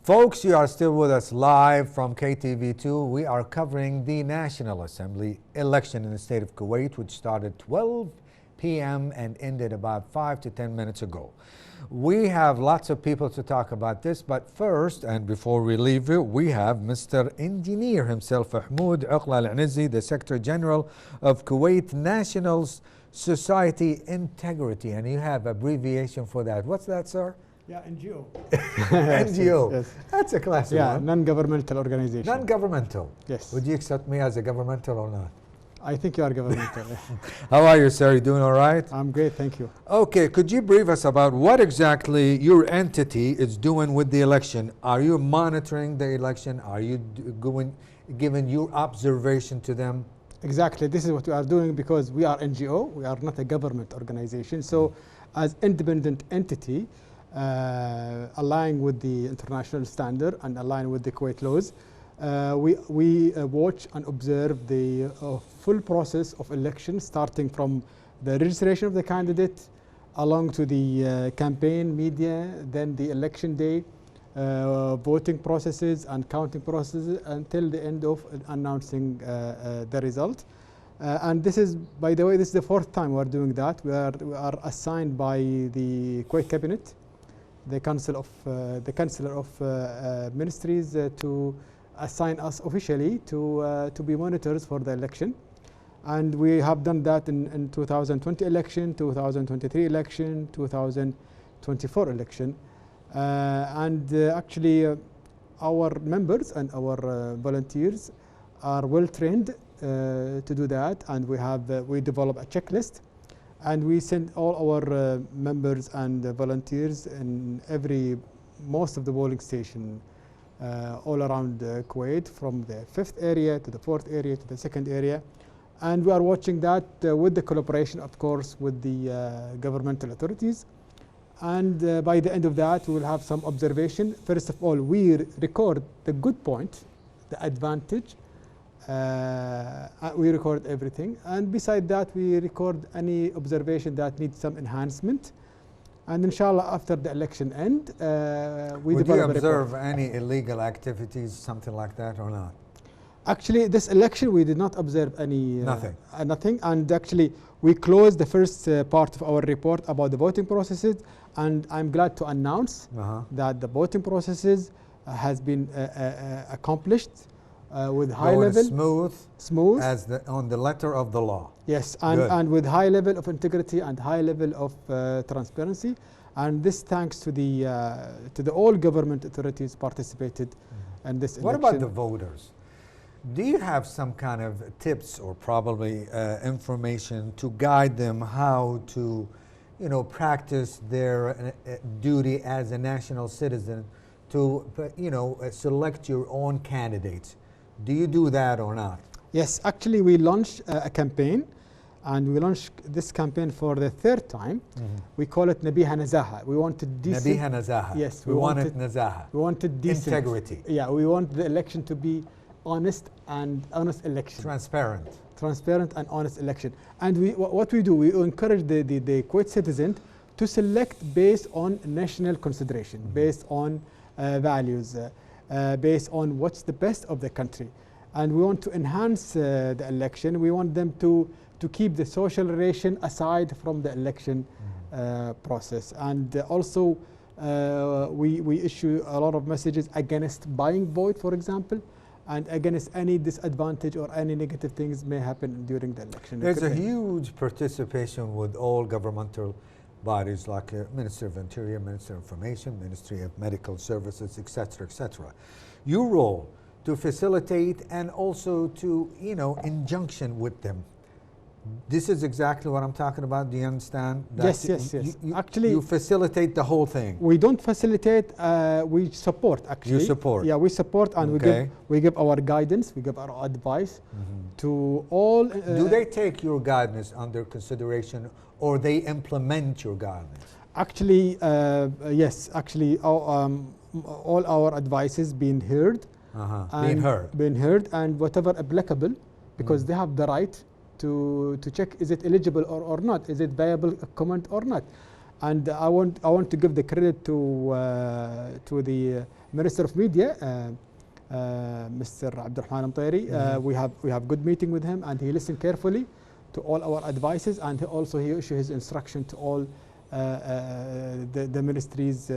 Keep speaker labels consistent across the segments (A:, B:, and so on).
A: Folks, you are still with us live from KTV2. We are covering the National Assembly election in the state of Kuwait, which started 12 p.m. and ended about 5 to 10 minutes ago. We have lots of people to talk about this, but first, and before we leave you, we have Mr. Engineer himself, Homoud Alenezi, the Secretary General of Kuwait National Society Integrity, and you have abbreviation for that. What's that, sir?
B: Yeah, NGO.
A: NGO.
B: Yes.
A: That's a classic one.
B: Non-governmental organization.
A: Non-governmental.
B: Yes.
A: Would you accept me as a governmental or not?
B: I think you are governmental.
A: How are you, sir? You doing all right?
B: I'm great, thank you.
A: Okay, could you brief us about what exactly your entity is doing with the election? Are you monitoring the election? Are you giving your observation to them?
B: Exactly, this is what we are doing because we are NGO, we are not a government organization. So as independent entity, aligning with the international standard and align with the Kuwait laws, we watch and observe the full process of election, starting from the registration of the candidate along to the campaign, media, then the election day, voting processes and counting processes until the end of announcing the result. And this is, by the way, this is the fourth time we are doing that. We are assigned by the Kuwait Cabinet, the Council of the Councillor of Ministries to assign us officially to be monitors for the election. And we have done that in 2020 election, 2023 election, 2024 election. Actually our members and our volunteers are well trained to do that, and we develop a checklist, and we send all our members and volunteers in most of the polling station all around Kuwait, from the 5th area to the 4th area to the 2nd area. And we are watching that with the collaboration, of course, with the governmental authorities. And by the end of that, we will have some observation. First of all, we record the good point, the advantage. We record everything. And beside that, we record any observation that needs some enhancement. And inshallah, after the election end, we
A: Would you
B: develop
A: observe any illegal activities, something like that, or not?
B: Actually, this election, we did not observe any...
A: Nothing.
B: Nothing. And actually, we closed the first part of our report about the voting processes. And I'm glad to announce that the voting processes has been accomplished with high level... Smooth.
A: As on the letter of the law.
B: Yes, and with high level of integrity and high level of transparency. And this thanks to the all government authorities participated in this election.
A: What about the voters? Do you have some kind of tips or probably information to guide them how to, practice their duty as a national citizen to, select your own candidates? Do you do that or not?
B: Yes, actually we launched a campaign, and we launched this campaign for the 3rd time. We call it Nabiha Nazaha. We wanted decent.
A: Nabiha Nazaha.
B: Yes,
A: we wanted Nazaha.
B: We wanted decent.
A: Integrity.
B: Yeah, we want the election to be honest election. Transparent and honest election. And what we do, we encourage the Kuwait citizen to select based on national consideration, based on values, based on what's the best of the country. And we want to enhance the election. We want them to keep the social relation aside from the election process. And also we issue a lot of messages against buying vote, for example, and against any disadvantage or any negative things may happen during the election.
A: There's a huge participation with all governmental bodies like Minister of Interior, Minister of Information, Ministry of Medical Services, etc., etc. Your role to facilitate and also to, injunction with them. This is exactly what I'm talking about. Do you understand?
B: Yes. Actually,
A: you facilitate the whole thing.
B: We don't facilitate. We support. Actually,
A: you support.
B: Yeah, we support, and we give our guidance. We give our advice to all.
A: Do they take your guidance under consideration, or they implement your guidance?
B: Actually, yes. Actually, all our advices being heard. Being heard, and whatever applicable, because they have the right to check is it eligible or not, is it viable comment or not. And I want to give the credit to the Minister of Media, Mr. Abdurrahman Mtairi. We have good meeting with him, and he listened carefully to all our advices, and he issued his instruction to all the ministries,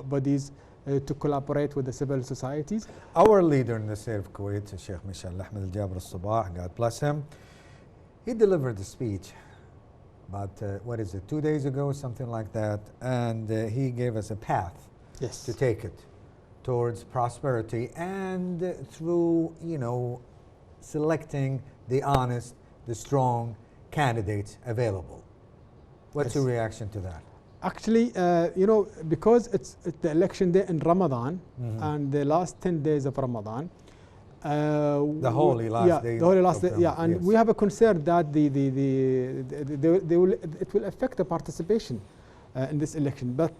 B: bodies, to collaborate with the civil societies.
A: Our leader in the state of Kuwait, Sheikh Mishal Ahmed Al-Jaber Al-Sabah, God bless him, he delivered a speech about, 2 days ago, something like that, and he gave us a path to take it towards prosperity, and through, selecting the honest, the strong candidates available. What's your reaction to that?
B: Actually, because it's the election day in Ramadan, and the last 10 days of Ramadan,
A: the holy last day.
B: The holy last day. Yeah, and we have a concern that it will affect the participation in this election. But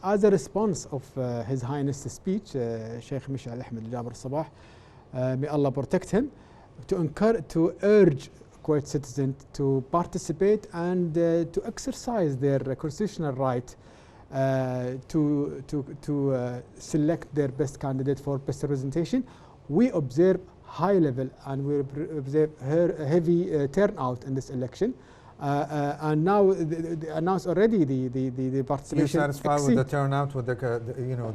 B: as a response of His Highness' speech, Sheikh Mishal Ahmed Al-Jaber Al-Sabah, may Allah protect him, to urge Kuwait citizens to participate and to exercise their constitutional right to select their best candidate for best representation. We observe high level and we observe heavy turnout in this election. And now they announced already the participation.
A: You're satisfied with the turnout, with the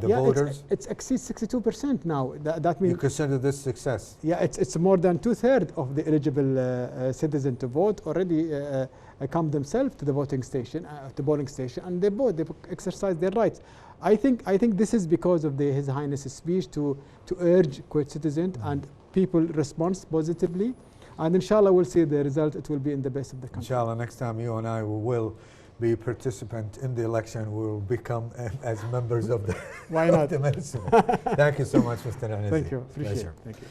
A: voters?
B: It exceeds 62% now. That means
A: you consider this success?
B: Yeah, it's more than 2/3 of the eligible citizen to vote already come themselves to the voting station, the polling station, and they vote. They exercise their rights. I think this is because of His Highness' speech to urge Kuwait citizens, and people respond positively. And inshallah, we'll see the result. It will be in the best of the country.
A: Inshallah, next time you and I will be participant in the election, we will become as members of the
B: Why not?
A: the medicine. Thank you so much, Mr. Alenezi.
B: Thank you. Appreciate it. Thank you.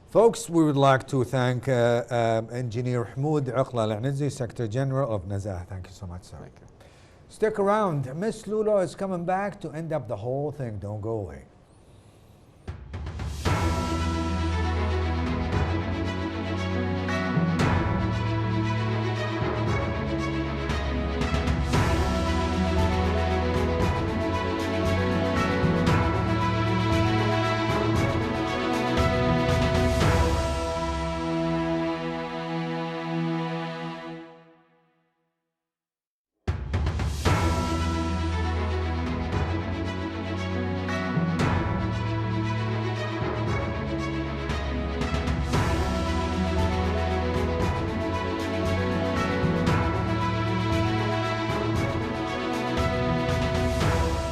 A: Folks, we would like to thank Engineer Homoud Alenezi, Secretary General of Nazah. Thank you so much, sir.
B: Thank you.
A: Stick around. Miss Lula is coming back to end up the whole thing. Don't go away.